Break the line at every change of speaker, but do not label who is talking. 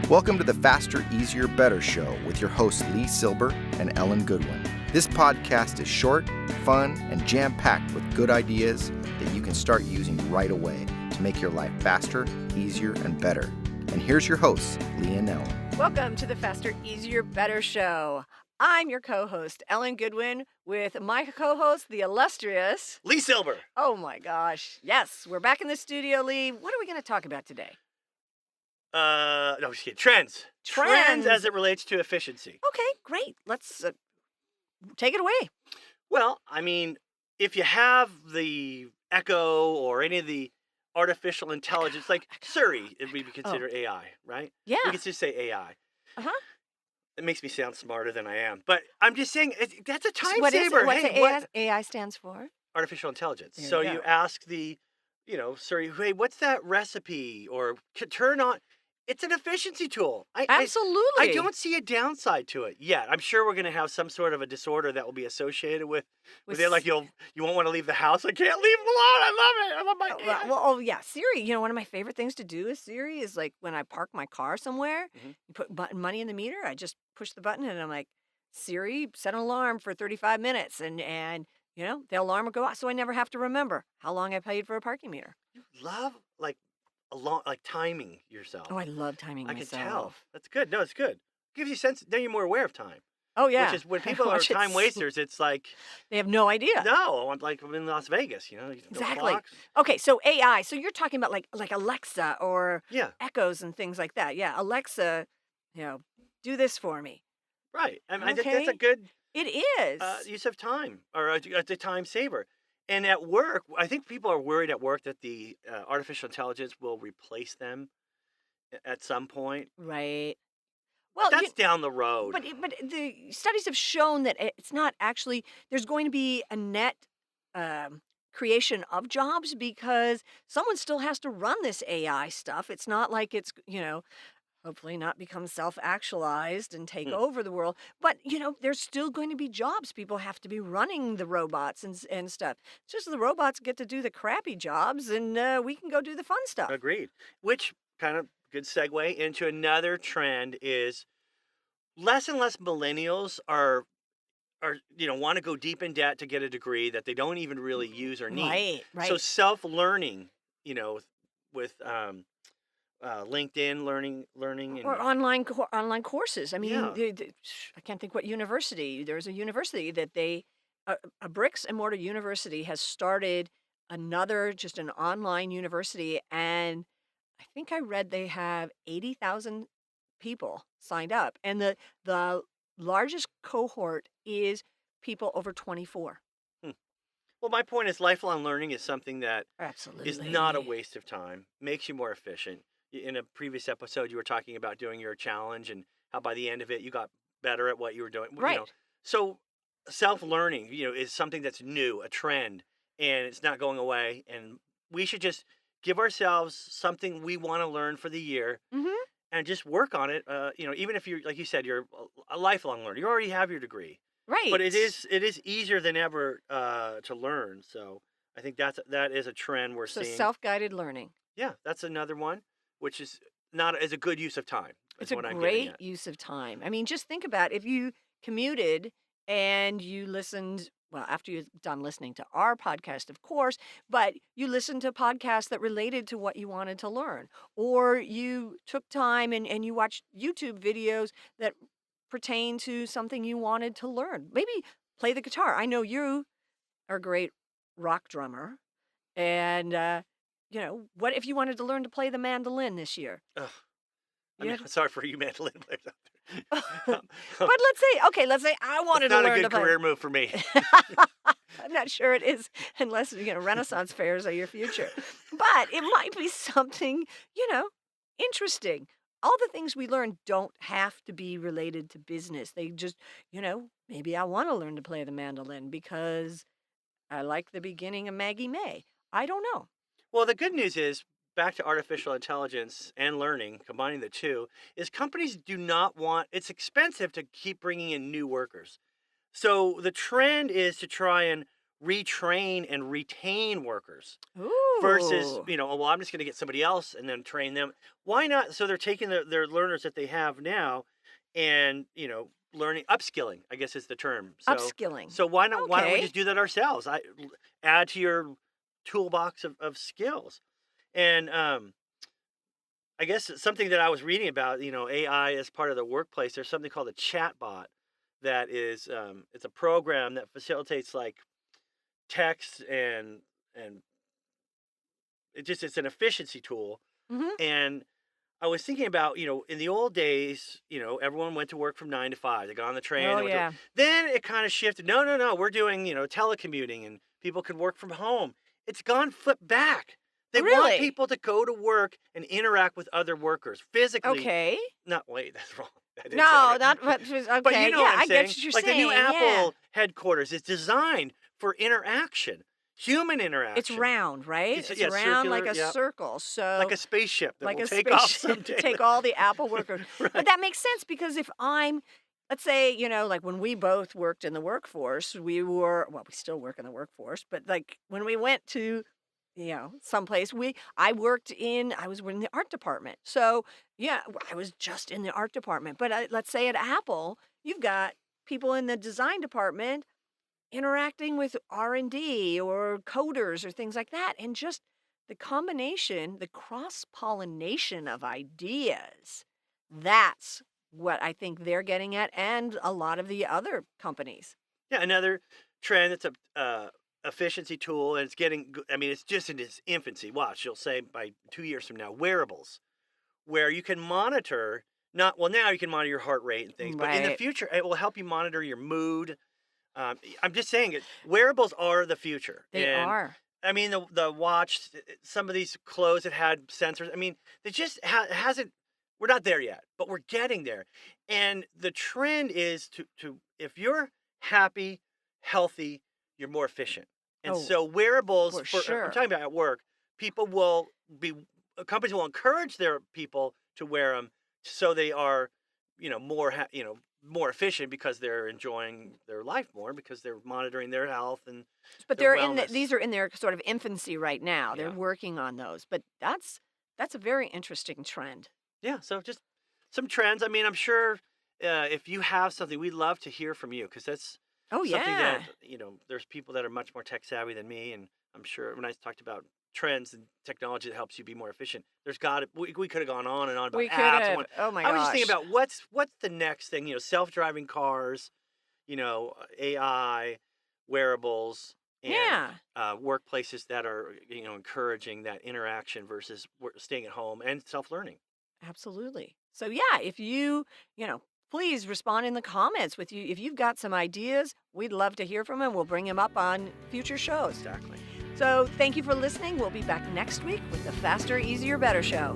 Welcome to the Faster, Easier, Better show with your hosts Lee Silber and Ellen Goodwin. This podcast is short, fun, and jam-packed with good ideas that you can start using right away to make your life faster, easier, and better. And here's your hosts, Lee and Ellen.
Welcome to the Faster, Easier, Better show. I'm your co-host, Ellen Goodwin, with my co-host, the illustrious
Lee Silber.
Oh my gosh. Yes, we're back in the studio, Lee. What are we going to talk about today?
No, just kidding. Trends. Trends as it relates to efficiency.
Okay, great. Let's take it away.
Well, I mean, if you have the Echo or any of the artificial intelligence, like Siri, we consider AI, right?
Yeah.
We can just say AI.
Uh-huh.
It makes me sound smarter than I am. But I'm just saying, that's a time
What is
saver.
it? What's
Hey,
what AI stands for?
Artificial intelligence.
There
So
you
you
go.
ask the, Siri, hey, what's that recipe? Or turn on. It's an efficiency tool.
Absolutely.
I don't see a downside to it yet. I'm sure we're going to have some sort of a disorder that will be associated with it. Like you won't want to leave the house. I can't leave it alone. I love it. I love my AI.
Well, yeah, Siri. One of my favorite things to do with Siri is like when I park my car somewhere, you put money in the meter. I just push the button and I'm like, Siri, set an alarm for 35 minutes, and the alarm will go off, so I never have to remember how long I paid for a parking meter.
You love timing yourself.
Oh, I love timing
I
myself.
can tell. That's good. No, it's good. Gives you a sense. Then you're more aware of time.
Oh yeah.
Which is when people are
Watch it
time wasters. It's like
they have no idea.
no. I'm in Las Vegas. No
Exactly.
clocks.
Okay, so AI. So you're talking about like Alexa or
Yeah.
Echoes and things like that. Yeah, Alexa, do this for me.
Right. I think that's a
Okay.
good
It is.
use of time or a time saver. And at work, I think people are worried at work that the artificial intelligence will replace them at some point.
Right. Well,
That's down the road.
but the studies have shown that it's not actually. There's going to be a net creation of jobs because someone still has to run this AI stuff. It's not like it's hopefully not become self-actualized and take over the world. But there's still going to be jobs. People have to be running the robots and stuff. It's just the robots get to do the crappy jobs, and we can go do the fun stuff.
Agreed. Which kind of good segue into another trend is less and less millennials are want to go deep in debt to get a degree that they don't even really use or need.
Right.
So self-learning, with LinkedIn learning and
Or online courses. I mean,
Yeah.
I can't think what university. There's a university that a bricks and mortar university has started just an online university, and I think I read they have 80,000 people signed up, and the largest cohort is people over 24.
Hmm. Well, my point is lifelong learning is something that
Absolutely.
is not a waste of time, makes you more efficient. In a previous episode, you were talking about doing your challenge and how by the end of it, you got better at what you were doing.
Right.
So self-learning, is something that's new, a trend, and it's not going away. And we should just give ourselves something we want to learn for the year
Mm-hmm.
and just work on it. Even if you're, like you said, you're a lifelong learner, you already have your degree,
Right.
but it is easier than ever to learn. So I think that is a trend we're
So
seeing.
self-guided learning.
Yeah, that's another one, which is not as a good use of time.
It's
Is
a
what I'm getting
great
at.
use of time. I mean, just think about if you commuted and you listened, well, after you're done listening to our podcast, of course, but you listened to podcasts that related to what you wanted to learn, or you took time and you watched YouTube videos that pertain to something you wanted to learn. Maybe play the guitar. I know you are a great rock drummer, and what if you wanted to learn to play the mandolin this year?
Ugh.
You had-
I'm sorry for you mandolin players out there.
But let's say I wanted
It's not
to
a
learn
good
to play.
career move for me.
I'm not sure it is, unless Renaissance fairs are your future. But it might be something interesting. All the things we learn don't have to be related to business. They just, maybe I want to learn to play the mandolin because I like the beginning of Maggie May. I don't know.
Well, the good news is, back to artificial intelligence and learning, combining the two, is companies do not want, it's expensive to keep bringing in new workers. So the trend is to try and retrain and retain workers versus,
Ooh.
well, I'm just going to get somebody else and then train them. Why not? So they're taking their learners that they have now and, learning, upskilling, I guess is the term.
Upskilling.
So why not? Why don't we
Okay.
just do that ourselves? Add to your toolbox of skills. And I guess it's something that I was reading about, AI as part of the workplace. There's something called a chatbot that is, it's a program that facilitates like text and it's an efficiency tool.
Hmm.
And I was thinking about, in the old days, everyone went to work from 9 to 5. They got on the train.
Oh,
They went to
yeah.
Then it kind of shifted. No. We're doing, telecommuting and people could work from home. It's gone flip back. They want
Really?
people to go to work and interact with other workers physically.
Okay.
Not, wait, that's wrong. I didn't say
No,
that.
not what. Okay.
But you know
Yeah,
what I'm
I
saying?
get what you're
Like
saying.
the new
Yeah.
Apple headquarters is designed for interaction, human
It's
interaction.
round, right?
It's,
It's
yeah,
round like
circular,
a
yeah.
circle. So
Like a spaceship that
like
will
a
take off
spaceship,
someday.
take all the Apple workers. But
Right.
that makes sense because if let's say, like when we both worked in the workforce, well, we still work in the workforce, but like when we went to, someplace, I was in the art department. So yeah, I was just in the art department. But let's say at Apple, you've got people in the design department interacting with R&D or coders or things like that. And just the combination, the cross-pollination of ideas, that's what I think they're getting at, and a lot of the other companies.
Yeah, another trend that's a efficiency tool, and it's getting. I mean, it's just in its infancy. Watch, you'll say by 2 years from now, wearables, where you can monitor. Not well, now you can monitor your heart rate and things, but in the
Right.
future, it will help you monitor your mood. I'm just saying it. Wearables are the future,
They
and
are.
I mean the watch. Some of these clothes that had sensors. I mean, they just hasn't. We're not there yet, but we're getting there. And the trend is to if you're happy, healthy, you're more efficient. And
Oh,
so wearables
for
for I'm
sure.
talking about at work, people will be companies will encourage their people to wear them so they are, more efficient because they're enjoying their life more because they're monitoring their health and
But
their
these
wellness.
are in their sort of infancy right now. They're
Yeah.
working on those. But that's a very interesting trend.
Yeah, so just some trends. I mean, I'm sure if you have something, we'd love to hear from you because that's
Oh
something that,
yeah.
there's people that are much more tech savvy than me. And I'm sure when I talked about trends and technology that helps you be more efficient, we could have gone on and on about
We could
apps.
have. Oh my
I was just thinking
gosh.
about what's the next thing, self-driving cars, AI, wearables, and
Yeah.
workplaces that are, encouraging that interaction versus staying at home and self-learning.
Absolutely. So yeah, if please respond in the comments with you. If you've got some ideas, we'd love to hear from them. We'll bring them up on future shows.
Exactly.
So thank you for listening. We'll be back next week with the Faster, Easier, Better show.